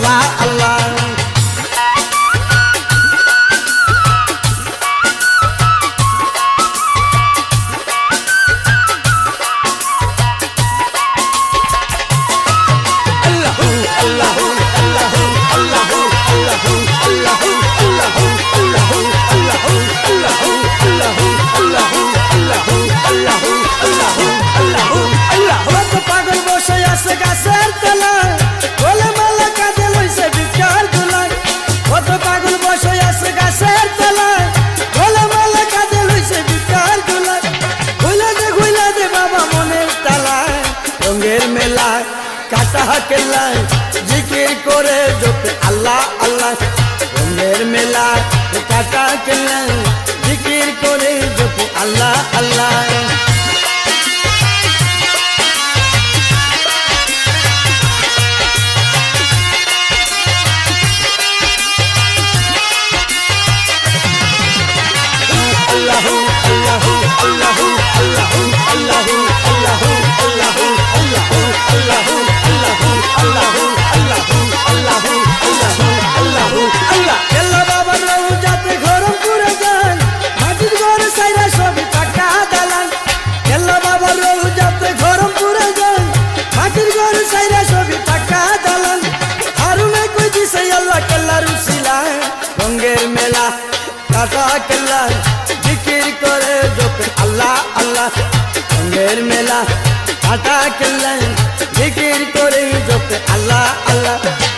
আল্লাহ আল্লাহ। পাগল বসে আছে গাছের তলায়, গোলে মালা কাঁধে লইছে ভিক্ষার ঝোলায়। কত পাগল বসে আছে গাছের তলায়, গোলে মালা কাঁধে লইছে ভিক্ষার ঝোলায়। ঘুইলা দে বাবা মনের তালায়, রঙের মেলায় কাটা কেল্লায় জিকির করে জপে আল্লাহ আল্লাহ। রঙের মেলায় কাটা কেল্লায় জিকির করে জপে আল্লাহ আল্লাহ। রঙের মেলা কাটা কেল্লা জিকির করে জপে আল্লাহ আল্লাহ। রঙের মেলা কাটা কেল্লা